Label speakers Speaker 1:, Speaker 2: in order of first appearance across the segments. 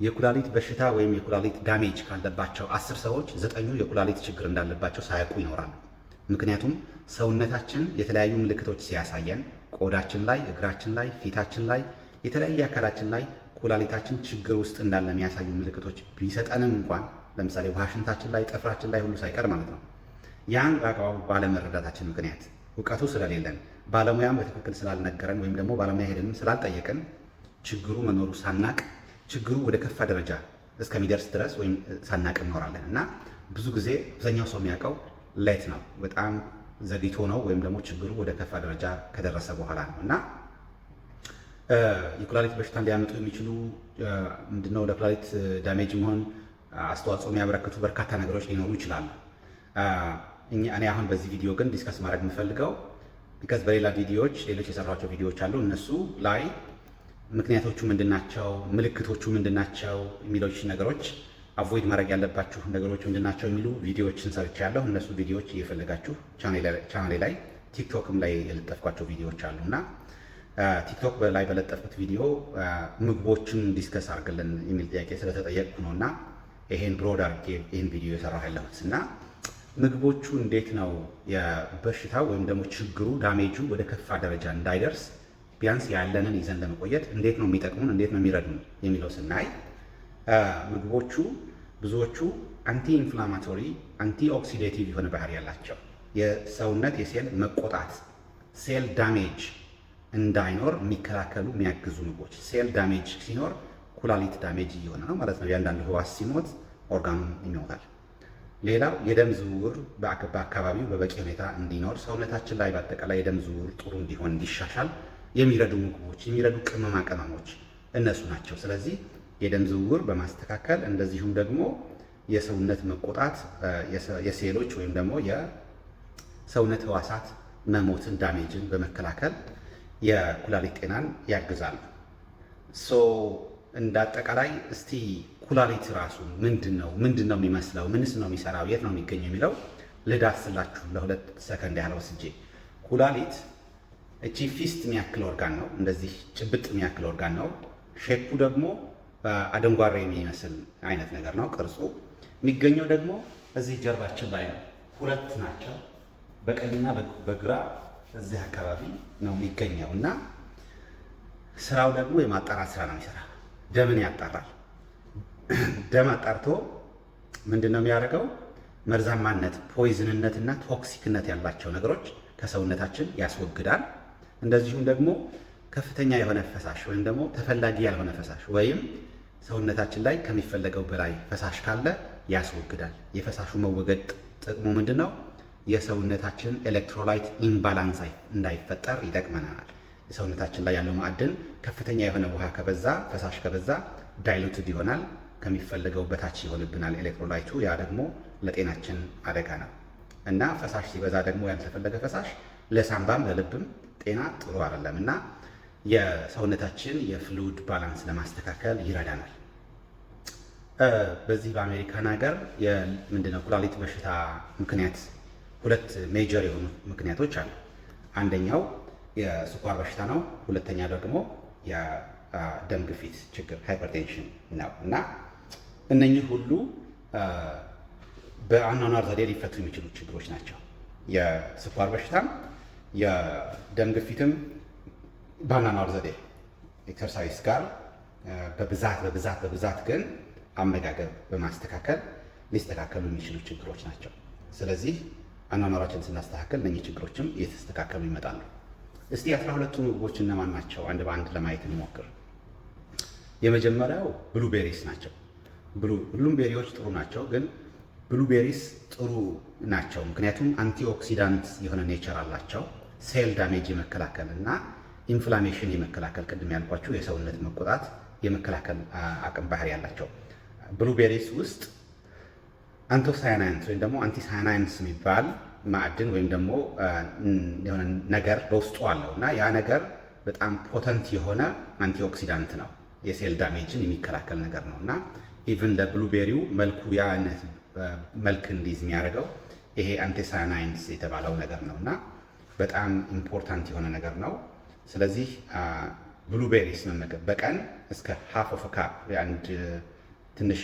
Speaker 1: የኩላሊት በሽታ ወይም የኩላሊት ዳሜጅ ካለባቸው 10 ሰዎች 9ኙ የኩላሊት ችግር እንዳለባቸው ሳያውቁ ይኖራሉ። ምክንያቱም ሰውነታችን የተለያዩ ምልክቶች ሲያሳየን ቆዳችን ላይ፣ እግራችን ላይ፣ ፊታችን ላይ፣ የተለያየ አካላችን ላይ ኩላሊታችን ችግር ውስጥ እንዳለ የሚያሳዩ ምልክቶች ቢሰጠንም እንኳን ለምሳሌ ውሃ ሽንታችን ላይ፣ ጥፍራችን ላይ ሁሉ ሳይቀር ማለት ነው። ያን በአግባቡ ባለመረዳታችን ምክንያት እውቀቱ ስለሌለን ባለሙያም በትክክል ስላልነገረን ወይም ደግሞ ባለሙያ ሄደንም ስላልጠየቅን ችግሩ መኖሩ ሳናቅ ችግሩ ወደ ከፋ ደረጃ እስከሚደርስ ድረስ ወይም ሳናቅ እንኖራለን እና ብዙ ጊዜ አብዛኛው ሰው የሚያውቀው ሌት ነው፣ በጣም ዘግይቶ ነው ወይም ደግሞ ችግሩ ወደ ከፋ ደረጃ ከደረሰ በኋላ ነው እና የኩላሊት በሽታን ሊያመጡ የሚችሉ ምንድነው ለኩላሊት ዳሜጅ መሆን አስተዋጽኦ የሚያበረክቱ በርካታ ነገሮች ሊኖሩ ይችላሉ። እኔ አሁን በዚህ ቪዲዮ ግን ዲስከስ ማድረግ የምፈልገው ቢካዝ በሌላ ቪዲዮዎች ሌሎች የሰራቸው ቪዲዮዎች አሉ እነሱ ላይ ምክንያቶቹ ምንድናቸው፣ ምልክቶቹ ምንድናቸው የሚሎች ነገሮች አቮይድ ማድረግ ያለባችሁ ነገሮች ምንድናቸው የሚሉ ቪዲዮዎችን ሰርቻለሁ። እነሱ ቪዲዮዎች እየፈለጋችሁ ቻናሌ ላይ ቲክቶክም ላይ የለጠፍኳቸው ቪዲዮዎች አሉ እና ቲክቶክ ላይ በለጠፍኩት ቪዲዮ ምግቦችን ዲስከስ አድርግልን የሚል ጥያቄ ስለተጠየቅኩ ነው እና ይሄን ብሮድ አድርጌ ይህን ቪዲዮ የሰራሁ ያለሁት እና ምግቦቹ እንዴት ነው የበሽታው ወይም ደግሞ ችግሩ ዳሜጁ ወደ ከፋ ደረጃ እንዳይደርስ ቢያንስ ያለንን ይዘን ለመቆየት እንዴት ነው የሚጠቅሙን፣ እንዴት ነው የሚረዱን የሚለው ስናይ ምግቦቹ ብዙዎቹ አንቲ ኢንፍላማቶሪ አንቲ ኦክሲዴቲቭ የሆነ ባህሪ ያላቸው የሰውነት የሴል መቆጣት ሴል ዳሜጅ እንዳይኖር የሚከላከሉ የሚያግዙ ምግቦች። ሴል ዳሜጅ ሲኖር ኩላሊት ዳሜጅ እየሆነ ነው ማለት ነው። ያንዳንዱ ህዋስ ሲሞት ኦርጋኑ ይሞታል። ሌላው የደም ዝውውር በአካባቢው በበቂ ሁኔታ እንዲኖር ሰውነታችን ላይ በአጠቃላይ የደም ዝውውር ጥሩ እንዲሆን እንዲሻሻል የሚረዱ ምግቦች የሚረዱ ቅመማ ቅመሞች እነሱ ናቸው። ስለዚህ የደም ዝውውር በማስተካከል እንደዚሁም ደግሞ የሰውነት መቆጣት የሴሎች ወይም ደግሞ የሰውነት ህዋሳት መሞትን ዳሜጅን በመከላከል የኩላሊት ጤናን ያግዛሉ። እንዳጠቃላይ እስቲ ኩላሊት ራሱ ምንድን ነው የሚመስለው፣ ምንስ ነው የሚሰራው፣ የት ነው የሚገኘው የሚለው ልዳስላችሁ ለሁለት ሰከንድ ያህል ወስጄ። ኩላሊት እቺ ፊስት የሚያክል ኦርጋን ነው፣ እንደዚህ ጭብጥ የሚያክል ኦርጋን ነው። ሼፑ ደግሞ አደንጓሬ የሚመስል አይነት ነገር ነው ቅርጹ። የሚገኘው ደግሞ እዚህ ጀርባችን ላይ ነው። ሁለት ናቸው፣ በቀኝና በግራ እዚህ አካባቢ ነው የሚገኘው እና ስራው ደግሞ የማጣራት ስራ ነው የሚሰራ። ደምን ያጣራል። ደም አጣርቶ ምንድን ነው የሚያደርገው? መርዛማነት፣ ፖይዝንነትና ቶክሲክነት ያላቸው ነገሮች ከሰውነታችን ያስወግዳል። እንደዚሁም ደግሞ ከፍተኛ የሆነ ፈሳሽ ወይም ደግሞ ተፈላጊ ያልሆነ ፈሳሽ ወይም ሰውነታችን ላይ ከሚፈለገው በላይ ፈሳሽ ካለ ያስወግዳል። የፈሳሹ መወገድ ጥቅሙ ምንድን ነው? የሰውነታችን ኤሌክትሮላይት ኢምባላንስ እንዳይፈጠር ይጠቅመናል። የሰውነታችን ላይ ያለው ማዕድን ከፍተኛ የሆነ ውሃ ከበዛ ፈሳሽ ከበዛ ዳይሉትድ ይሆናል፣ ከሚፈለገው በታች ይሆንብናል ኤሌክትሮላይቱ። ያ ደግሞ ለጤናችን አደጋ ነው እና ፈሳሽ ሲበዛ ደግሞ ያልተፈለገ ፈሳሽ ለሳምባም ለልብም ጤና ጥሩ አይደለም እና የሰውነታችን የፍሉድ ባላንስ ለማስተካከል ይረዳናል። በዚህ በአሜሪካን ሀገር ምንድነው ኩላሊት በሽታ ምክንያት ሁለት ሜጀር የሆኑ ምክንያቶች አሉ። አንደኛው የስኳር በሽታ ነው። ሁለተኛ ደግሞ የደም ግፊት ችግር ሃይፐርቴንሽን ነው እና እነኚህ ሁሉ በአኗኗር ዘዴ ሊፈቱ የሚችሉ ችግሮች ናቸው። የስኳር በሽታም የደም ግፊትም በአኗኗር ዘዴ ኤክሰርሳይዝ ጋር በብዛት ግን አመጋገብ በማስተካከል ሊስተካከሉ የሚችሉ ችግሮች ናቸው። ስለዚህ አኗኗራችን ስናስተካከል እነኚህ ችግሮችም እየተስተካከሉ ይመጣሉ። እስቲ 12ቱ ምግቦች እነማን ናቸው? አንድ በአንድ ለማየት እንሞክር። የመጀመሪያው ብሉቤሪስ ናቸው። ሁሉም ቤሪዎች ጥሩ ናቸው፣ ግን ብሉቤሪስ ጥሩ ናቸው ምክንያቱም አንቲኦክሲዳንት የሆነ ኔቸር አላቸው። ሴል ዳሜጅ የመከላከል እና ኢንፍላሜሽን የመከላከል ቅድም ያልኳቸው የሰውነት መቆጣት የመከላከል አቅም ባህሪ ያላቸው። ብሉቤሪስ ውስጥ አንቶሳያናንስ ወይም ደግሞ አንቲሳያናንስ የሚባል ማዕድን ወይም ደግሞ የሆነ ነገር በውስጡ አለው እና ያ ነገር በጣም ፖተንት የሆነ አንቲኦክሲዳንት ነው። የሴል ዳሜጅን የሚከላከል ነገር ነው እና ኢቭን ለብሉቤሪው መልኩ ያ አይነት መልክ እንዲይዝ የሚያደርገው ይሄ አንቲሳያናንስ የተባለው ነገር ነው እና በጣም ኢምፖርታንት የሆነ ነገር ነው። ስለዚህ ብሉቤሪስ መመገብ በቀን እስከ ሃፍ ኦፍ ካፕ አንድ ትንሽ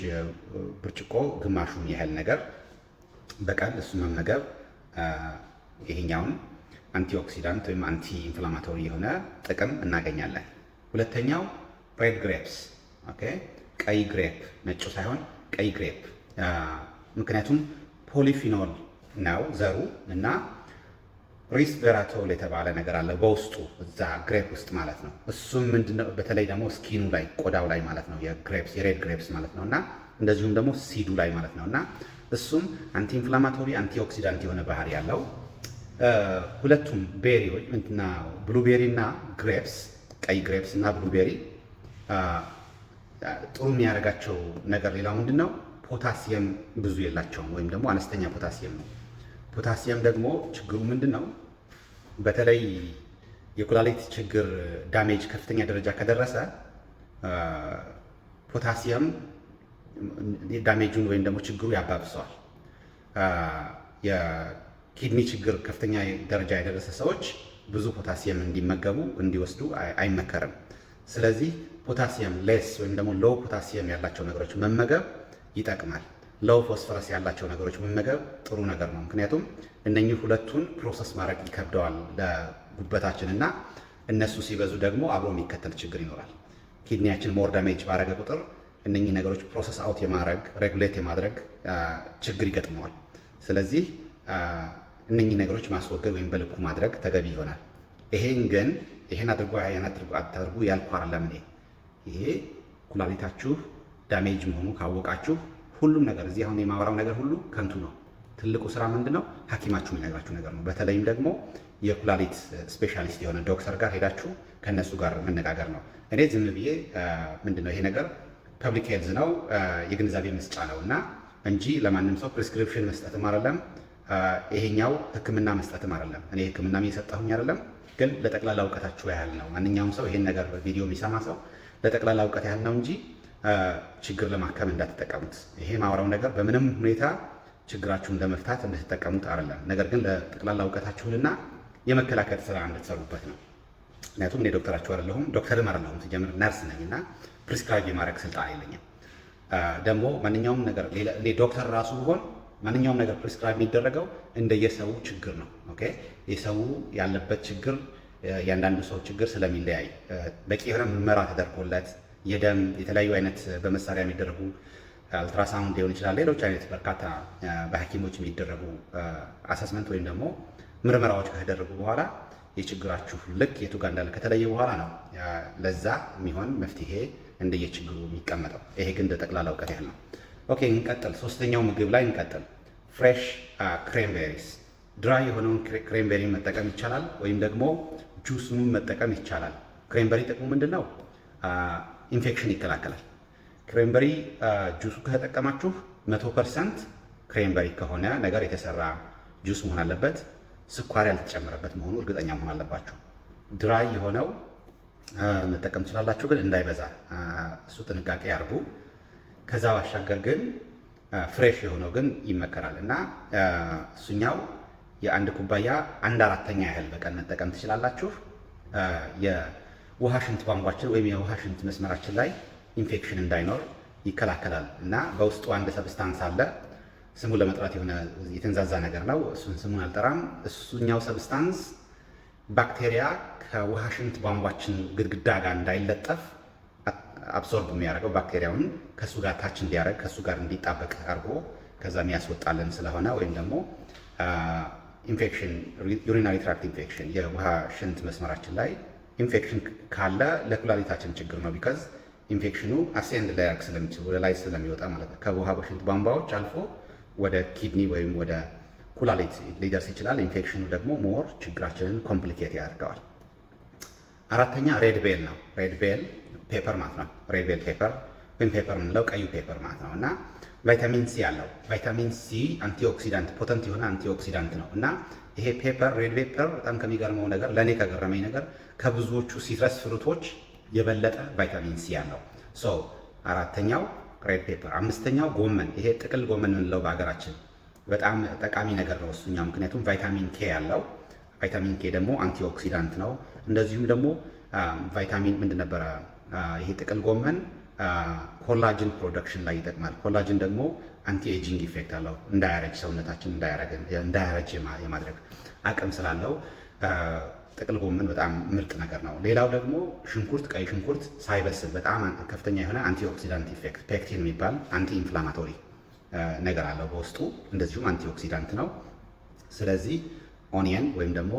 Speaker 1: ብርጭቆ ግማሹን ያህል ነገር በቀን እሱ መመገብ ይሄኛውን አንቲኦክሲዳንት ወይም አንቲ ኢንፍላማቶሪ የሆነ ጥቅም እናገኛለን። ሁለተኛው ሬድ ግሬፕስ ኦኬ፣ ቀይ ግሬፕ ነጩ ሳይሆን ቀይ ግሬፕ፣ ምክንያቱም ፖሊፊኖል ነው ዘሩ እና ሪስቬራቶል የተባለ ነገር አለ በውስጡ እዛ ግሬፕ ውስጥ ማለት ነው። እሱም ምንድነው በተለይ ደግሞ ስኪኑ ላይ ቆዳው ላይ ማለት ነው የግሬፕስ የሬድ ግሬፕስ ማለት ነው እና እንደዚሁም ደግሞ ሲዱ ላይ ማለት ነው እና እሱም አንቲ ኢንፍላማቶሪ አንቲ ኦክሲዳንት የሆነ ባህሪ ያለው። ሁለቱም ቤሪዎች እንትና ብሉቤሪ እና ግሬፕስ ቀይ ግሬፕስ እና ብሉቤሪ ጥሩ የሚያደርጋቸው ነገር ሌላው ምንድነው ፖታሲየም ብዙ የላቸውም ወይም ደግሞ አነስተኛ ፖታሲየም ነው። ፖታሲየም ደግሞ ችግሩ ምንድነው በተለይ የኩላሊት ችግር ዳሜጅ ከፍተኛ ደረጃ ከደረሰ ፖታሲየም ዳሜጁን ወይም ደግሞ ችግሩ ያባብሰዋል። የኪድኒ ችግር ከፍተኛ ደረጃ የደረሰ ሰዎች ብዙ ፖታሲየም እንዲመገቡ እንዲወስዱ አይመከርም። ስለዚህ ፖታሲየም ሌስ ወይም ደግሞ ሎው ፖታሲየም ያላቸው ነገሮች መመገብ ይጠቅማል። ሎው ፎስፈረስ ያላቸው ነገሮች መመገብ ጥሩ ነገር ነው። ምክንያቱም እነኚህ ሁለቱን ፕሮሰስ ማድረግ ይከብደዋል ለጉበታችን እና እነሱ ሲበዙ ደግሞ አብሮ የሚከተል ችግር ይኖራል። ኪድኒያችን ሞር ዳሜጅ ባረገ ቁጥር እነኚህ ነገሮች ፕሮሰስ አውት የማድረግ ሬጉሌት የማድረግ ችግር ይገጥመዋል። ስለዚህ እነኚህ ነገሮች ማስወገድ ወይም በልኩ ማድረግ ተገቢ ይሆናል። ይሄን አድርጉ ያልኩ አይደለም። ይሄ ኩላሊታችሁ ዳሜጅ መሆኑ ካወቃችሁ ሁሉም ነገር እዚህ አሁን የማወራው ነገር ሁሉ ከንቱ ነው። ትልቁ ስራ ምንድነው? ሐኪማችሁ የሚነግራችሁ ነገር ነው። በተለይም ደግሞ የኩላሊት ስፔሻሊስት የሆነ ዶክተር ጋር ሄዳችሁ ከነሱ ጋር መነጋገር ነው። እኔ ዝም ብዬ ምንድነው ይሄ ነገር ፐብሊክ ሄልዝ ነው የግንዛቤ መስጫ ነው እና እንጂ ለማንም ሰው ፕሪስክሪፕሽን መስጠትም አይደለም፣ ይሄኛው ሕክምና መስጠትም አይደለም። እኔ ሕክምና እየሰጠሁኝ አይደለም፣ ግን ለጠቅላላ እውቀታችሁ ያህል ነው። ማንኛውም ሰው ይሄን ነገር ቪዲዮ የሚሰማ ሰው ለጠቅላላ እውቀት ያህል ነው እንጂ ችግር ለማከም እንዳትጠቀሙት። ይሄ ማውራው ነገር በምንም ሁኔታ ችግራችሁን ለመፍታት እንድትጠቀሙት አይደለም፣ ነገር ግን ለጠቅላላ እውቀታችሁንና የመከላከል ስራ እንድትሰሩበት ነው። ምክንያቱም እኔ ዶክተራችሁ አይደለሁም፣ ዶክተርም አይደለሁም፣ ሲጀምር ነርስ ነኝና ፕሪስክራይብ የማድረግ ስልጣን የለኝም። ደግሞ ማንኛውም ነገር ዶክተር ራሱ ቢሆን ማንኛውም ነገር ፕሪስክራይብ የሚደረገው እንደየሰው ችግር ነው። ኦኬ፣ የሰው ያለበት ችግር ያንዳንዱ ሰው ችግር ስለሚለያይ በቂ የሆነ ምርመራ ተደርጎለት የደም የተለያዩ አይነት በመሳሪያ የሚደረጉ አልትራሳውንድ ሊሆን ይችላል፣ ሌሎች አይነት በርካታ በሐኪሞች የሚደረጉ አሰስመንት ወይም ደግሞ ምርመራዎች ከተደረጉ በኋላ የችግራችሁ ልክ የቱ ጋር እንዳለ ከተለየ በኋላ ነው ለዛ የሚሆን መፍትሄ እንደየችግሩ የሚቀመጠው። ይሄ ግን ጠቅላላ እውቀት ያህል ነው። ኦኬ እንቀጥል። ሶስተኛው ምግብ ላይ እንቀጥል። ፍሬሽ ክሬንቤሪስ። ድራይ የሆነውን ክሬንቤሪ መጠቀም ይቻላል ወይም ደግሞ ጁስኑ መጠቀም ይቻላል። ክሬንበሪ ጥቅሙ ምንድን ነው? ኢንፌክሽን ይከላከላል። ክሬንበሪ ጁሱ ከተጠቀማችሁ 100% ክሬንበሪ ከሆነ ነገር የተሰራ ጁስ መሆን አለበት። ስኳር ያልተጨመረበት መሆኑ እርግጠኛ መሆን አለባችሁ። ድራይ የሆነው መጠቀም ትችላላችሁ፣ ግን እንዳይበዛ እሱ ጥንቃቄ ያርጉ። ከዛ ባሻገር ግን ፍሬሽ የሆነው ግን ይመከራል እና እሱኛው የአንድ ኩባያ 1/4 ያህል በቀን መጠቀም ትችላላችሁ። የውሃ ሽንት ቧንቧችን ወይም የውሃ ሽንት መስመራችን ላይ ኢንፌክሽን እንዳይኖር ይከላከላል እና በውስጡ አንድ ሰብስታንስ አለ። ስሙ ለመጥራት የሆነ የተንዛዛ ነገር ነው። እሱን ስሙን አልጠራም። እሱኛው ሰብስታንስ ባክቴሪያ ከውሃ ሽንት ቧንቧችን ግድግዳ ጋር እንዳይለጠፍ አብሶርብ የሚያደርገው ባክቴሪያውን ከእሱ ጋር ታች እንዲያደርግ ከእሱ ጋር እንዲጣበቅ አድርጎ ከዛ የሚያስወጣልን ስለሆነ ወይም ደግሞ ኢንፌክሽን ዩሪናሪ ትራክት ኢንፌክሽን የውሃ ሽንት መስመራችን ላይ ኢንፌክሽን ካለ ለኩላሊታችን ችግር ነው። ቢካዝ ኢንፌክሽኑ አሴንድ ላያርግ ስለሚችል ወደ ላይ ስለሚወጣ ማለት ነው። ከውሃ በሽንት ቧንቧዎች አልፎ ወደ ኪድኒ ወይም ወደ ኩላሊት ሊደርስ ይችላል። ኢንፌክሽኑ ደግሞ ሞር ችግራችንን ኮምፕሊኬት ያደርገዋል። አራተኛ ሬድ ቤል ነው። ሬድ ቤል ፔፐር ማለት ነው። ሬድ ቤል ፔፐር ወይም ፔፐር የምንለው ቀዩ ፔፐር ማለት ነው እና ቫይታሚን ሲ አለው። ቫይታሚን ሲ አንቲኦክሲዳንት ፖተንት የሆነ አንቲኦክሲዳንት ነው እና ይሄ ፔፐር ሬድ ፔፐር በጣም ከሚገርመው ነገር ለእኔ ከገረመኝ ነገር ከብዙዎቹ ሲትረስ ፍሩቶች የበለጠ ቫይታሚን ሲ አለው። ሶ አራተኛው ሬድ ፔፐር። አምስተኛው ጎመን። ይሄ ጥቅል ጎመን የምንለው በሀገራችን በጣም ጠቃሚ ነገር ነው እሱኛው፣ ምክንያቱም ቫይታሚን ኬ ያለው። ቫይታሚን ኬ ደግሞ አንቲኦክሲዳንት ነው። እንደዚሁም ደግሞ ቫይታሚን ምንድን ነበረ? ይሄ ጥቅል ጎመን ኮላጅን ፕሮዳክሽን ላይ ይጠቅማል። ኮላጅን ደግሞ አንቲ ኤጂንግ ኢፌክት አለው። እንዳያረጅ ሰውነታችን እንዳያረጅ የማድረግ አቅም ስላለው ጥቅል ጎመን በጣም ምርጥ ነገር ነው። ሌላው ደግሞ ሽንኩርት፣ ቀይ ሽንኩርት ሳይበስል በጣም ከፍተኛ የሆነ አንቲ ኦክሲዳንት ኢፌክት ፔክቲን የሚባል አንቲ ኢንፍላማቶሪ ነገር አለው በውስጡ፣ እንደዚሁም አንቲ ኦክሲዳንት ነው። ስለዚህ ኦኒየን ወይም ደግሞ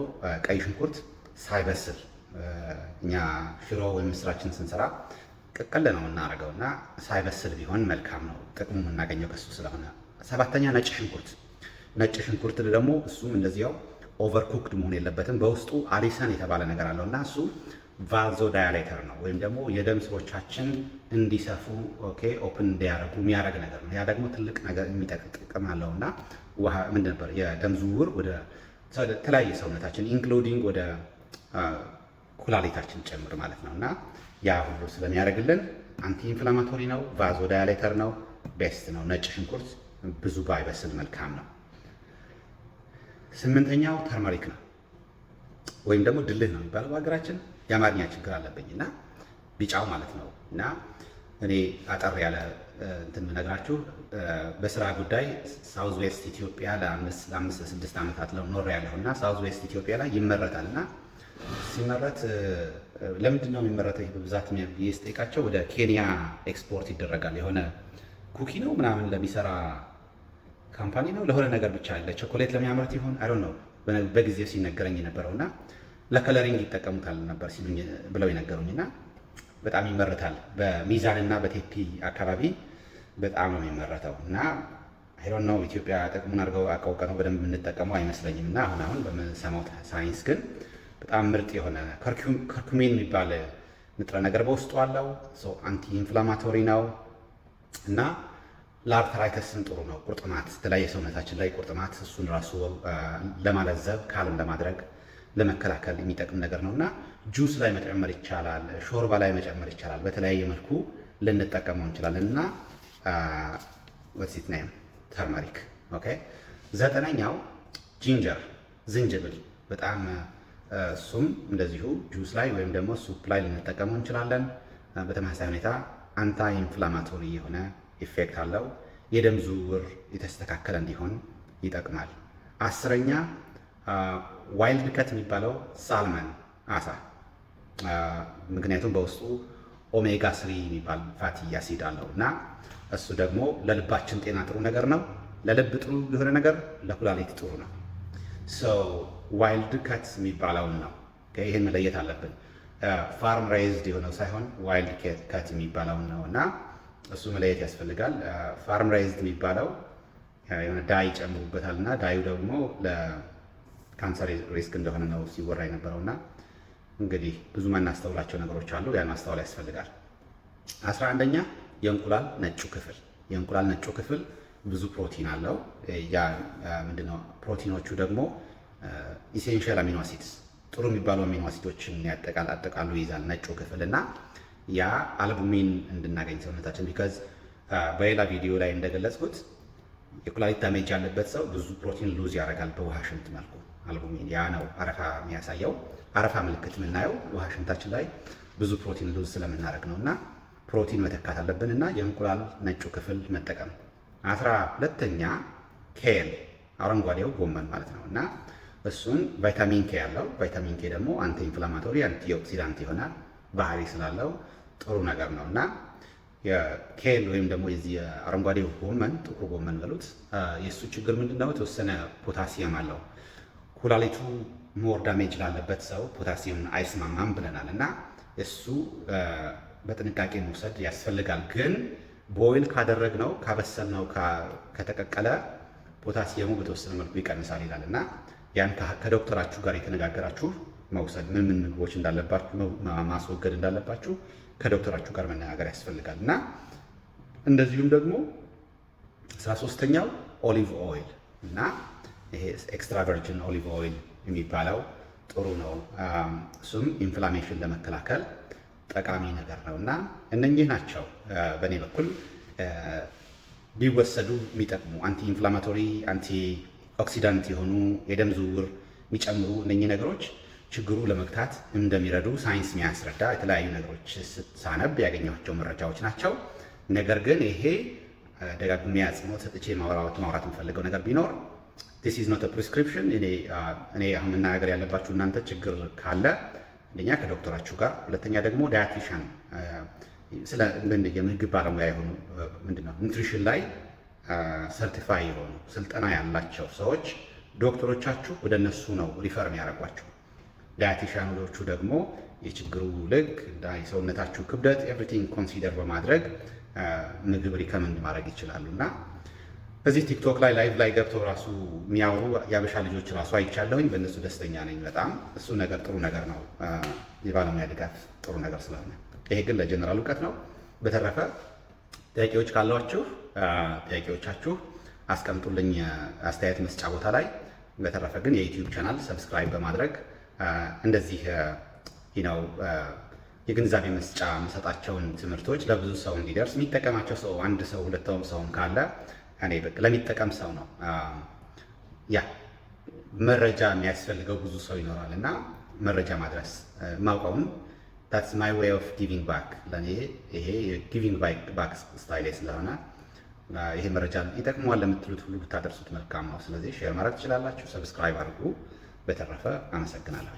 Speaker 1: ቀይ ሽንኩርት ሳይበስል እኛ ሽሮ ወይም ምስራችን ስንሰራ ቅቅል ነው እናደርገው እና ሳይበስል ቢሆን መልካም ነው፣ ጥቅሙ የምናገኘው ከሱ ስለሆነ። ሰባተኛ ነጭ ሽንኩርት። ነጭ ሽንኩርት ደግሞ እሱም እንደዚያው ኦቨር ኩክድ መሆን የለበትም። በውስጡ አሊሰን የተባለ ነገር አለው እና እሱ ቫዞ ዳያሌተር ነው ወይም ደግሞ የደም ስሮቻችን እንዲሰፉ ኦፕን እንዲያደርጉ የሚያደርግ ነገር ነው። ያ ደግሞ ትልቅ ነገር የሚጠቅም አለው እና ውሃ ምንድን ነበር የደም ዝውውር ወደ ተለያየ ሰውነታችን ኢንክሉዲንግ ወደ ኩላሊታችን ጭምር ማለት ነው እና ያ ሁሉ ስለሚያደርግልን አንቲ ኢንፍላማቶሪ ነው፣ ቫዞ ዳያሌተር ነው፣ ቤስት ነው። ነጭ ሽንኩርት ብዙ ባይበስል መልካም ነው። ስምንተኛው ተርመሪክ ነው ወይም ደግሞ ድልህ ነው የሚባለው በሀገራችን። የአማርኛ ችግር አለብኝ እና ቢጫው ማለት ነው እና እኔ አጠር ያለ እንትን የምነግራችሁ በስራ ጉዳይ ሳውዝ ዌስት ኢትዮጵያ ለአምስት ለስድስት ዓመታት ኖር ያለሁ እና ሳውዝ ዌስት ኢትዮጵያ ላይ ይመረታል እና ሲመረት ለምንድን ነው የሚመረተው ይህ በብዛት ብዬ ስጠይቃቸው ወደ ኬንያ ኤክስፖርት ይደረጋል። የሆነ ኩኪ ነው ምናምን ለሚሰራ ካምፓኒ ነው ለሆነ ነገር ብቻ ለቸኮሌት ለሚያመርት ይሆን አይ ዶንት ኖ በጊዜው ሲነገረኝ የነበረው እና ለከለሪንግ ይጠቀሙታል ነበር ሲሉኝ ብለው የነገሩኝ እና በጣም ይመረታል። በሚዛን እና በቴፒ አካባቢ በጣም ነው የሚመረተው እና አይ ዶንት ኖ ኢትዮጵያ ጥቅሙን አድርገው አውቀው ነው በደንብ የምንጠቀመው አይመስለኝም። እና አሁን በምንሰማው ሳይንስ ግን በጣም ምርጥ የሆነ ከርኩሚን የሚባል ንጥረ ነገር በውስጡ አለው። አንቲ ኢንፍላማቶሪ ነው እና ለአርተራይተስም ጥሩ ነው። ቁርጥማት፣ የተለያየ ሰውነታችን ላይ ቁርጥማት እሱን ራሱ ለማለዘብ ካልም ለማድረግ ለመከላከል የሚጠቅም ነገር ነው እና ጁስ ላይ መጨመር ይቻላል፣ ሾርባ ላይ መጨመር ይቻላል። በተለያየ መልኩ ልንጠቀመው እንችላለን እና ወትሲት ኔም ተርመሪክ። ኦኬ። ዘጠነኛው ጂንጀር ዝንጅብል በጣም እሱም እንደዚሁ ጁስ ላይ ወይም ደግሞ ሱፕ ላይ ልንጠቀመው እንችላለን። በተመሳሳይ ሁኔታ አንታይ ኢንፍላማቶሪ የሆነ ኢፌክት አለው። የደም ዝውውር የተስተካከለ እንዲሆን ይጠቅማል። አስረኛ ዋይልድ ከት የሚባለው ሳልመን አሳ፣ ምክንያቱም በውስጡ ኦሜጋ 3 የሚባል ፋቲ አሲድ አለው እና እሱ ደግሞ ለልባችን ጤና ጥሩ ነገር ነው። ለልብ ጥሩ የሆነ ነገር ለኩላሊት ጥሩ ነው። ዋይልድ ከት የሚባለውን ነው። ይህን መለየት አለብን። ፋርም ሬይዝድ የሆነው ሳይሆን ዋይልድ ከት የሚባለውን ነው እና እሱ መለየት ያስፈልጋል። ፋርም ሬይዝድ የሚባለው የሆነ ዳይ ይጨምሩበታል እና ዳዩ ደግሞ ለካንሰር ሪስክ እንደሆነ ነው ሲወራ የነበረው እና እንግዲህ ብዙ ማናስተውላቸው ነገሮች አሉ። ያን ማስተዋል ያስፈልጋል። 11ኛ የእንቁላል ነጩ ክፍል። የእንቁላል ነጩ ክፍል ብዙ ፕሮቲን አለው። ያ ምንድነው? ፕሮቲኖቹ ደግሞ ኢሴንሻል አሚኖ አሲድስ ጥሩ የሚባሉ አሚኖ አሲዶችን አጠቃሉ ይይዛል ነጩ ክፍል እና ያ አልቡሚን እንድናገኝ ሰውነታችን ቢካዝ በሌላ ቪዲዮ ላይ እንደገለጽኩት የኩላሊት ዳሜጅ ያለበት ሰው ብዙ ፕሮቲን ሉዝ ያደርጋል በውሃ ሽንት መልኩ አልቡሚን። ያ ነው አረፋ የሚያሳየው። አረፋ ምልክት የምናየው ውሃ ሽንታችን ላይ ብዙ ፕሮቲን ሉዝ ስለምናደርግ ነው እና ፕሮቲን መተካት አለብን እና የእንቁላል ነጩ ክፍል መጠቀም። 12ኛ ኬል አረንጓዴው ጎመን ማለት ነው እና እሱን ቫይታሚን ኬ ያለው ቫይታሚን ኬ ደግሞ አንቲ ኢንፍላማቶሪ አንቲ ኦክሲዳንት ይሆናል ባህሪ ስላለው ጥሩ ነገር ነው እና የኬል ወይም ደግሞ የዚህ አረንጓዴው ጎመን ጥቁር ጎመን በሉት የእሱ ችግር ምንድነው? የተወሰነ ፖታሲየም አለው። ኩላሊቱ ሞር ዳሜጅ ላለበት ሰው ፖታሲየም አይስማማም ብለናል እና እሱ በጥንቃቄ መውሰድ ያስፈልጋል። ግን ቦይል ካደረግነው ካበሰልነው ከተቀቀለ ፖታሲየሙ በተወሰነ መልኩ ይቀንሳል ይላል እና ያን ከዶክተራችሁ ጋር የተነጋገራችሁ መውሰድ ምን ምግቦች እንዳለባችሁ ማስወገድ እንዳለባችሁ ከዶክተራችሁ ጋር መነጋገር ያስፈልጋል እና እንደዚሁም ደግሞ 13ኛው ኦሊቭ ኦይል እና ይሄ ኤክስትራ ቨርጂን ኦሊቭ ኦይል የሚባለው ጥሩ ነው። እሱም ኢንፍላሜሽን ለመከላከል ጠቃሚ ነገር ነው እና እነኚህ ናቸው በእኔ በኩል ቢወሰዱ የሚጠቅሙ አንቲ ኢንፍላማቶሪ አንቲ ኦክሲዳንት የሆኑ የደም ዝውውር የሚጨምሩ እነኚህ ነገሮች ችግሩ ለመግታት እንደሚረዱ ሳይንስ የሚያስረዳ የተለያዩ ነገሮች ሳነብ ያገኘኋቸው መረጃዎች ናቸው። ነገር ግን ይሄ ደጋግሜ አጽንኦት ሰጥቼ ማውራት የምፈልገው ነገር ቢኖር this is not a prescription። እኔ አሁን መናገር ያለባችሁ እናንተ ችግር ካለ አንደኛ ከዶክተራችሁ ጋር፣ ሁለተኛ ደግሞ ዳያቲሻን ስለ የምግብ ባለሙያ የሆኑ ምንድነው ኒውትሪሽን ላይ ሰርቲፋይ የሆኑ ስልጠና ያላቸው ሰዎች ዶክተሮቻችሁ ወደ እነሱ ነው ሪፈር የሚያደርጓቸው። ዳያቲሻኖቹ ደግሞ የችግሩ ልክ እና የሰውነታችሁ ክብደት ኤቭሪቲንግ ኮንሲደር በማድረግ ምግብ ሪከመንድ ማድረግ ይችላሉ። እና በዚህ ቲክቶክ ላይ ላይቭ ላይ ገብተው ራሱ የሚያወሩ የአበሻ ልጆች ራሱ አይቻለሁኝ። በእነሱ ደስተኛ ነኝ በጣም። እሱ ነገር ጥሩ ነገር ነው፣ የባለሙያ ድጋፍ ጥሩ ነገር ስለሆነ። ይሄ ግን ለጀነራል እውቀት ነው። በተረፈ ጥያቄዎች ካሏችሁ ጥያቄዎቻችሁ አስቀምጡልኝ አስተያየት መስጫ ቦታ ላይ። በተረፈ ግን የዩቲዩብ ቻናል ሰብስክራይብ በማድረግ እንደዚህ የግንዛቤ መስጫ የምሰጣቸውን ትምህርቶች ለብዙ ሰው እንዲደርስ የሚጠቀማቸው ሰው አንድ ሰው ሁለት ሰውም ካለ እኔ ለሚጠቀም ሰው ነው። መረጃ የሚያስፈልገው ብዙ ሰው ይኖራል እና መረጃ ማድረስ ማውቀውን that's my way of giving back። ለኔ ይሄ giving back ስታይል ስለሆነ ይሄ መረጃ ይጠቅመዋል ለምትሉት ሁሉ ብታደርሱት መልካም ነው። ስለዚህ ሼር ማድረግ ትችላላችሁ፣ ሰብስክራይብ አድርጉ። በተረፈ አመሰግናለሁ።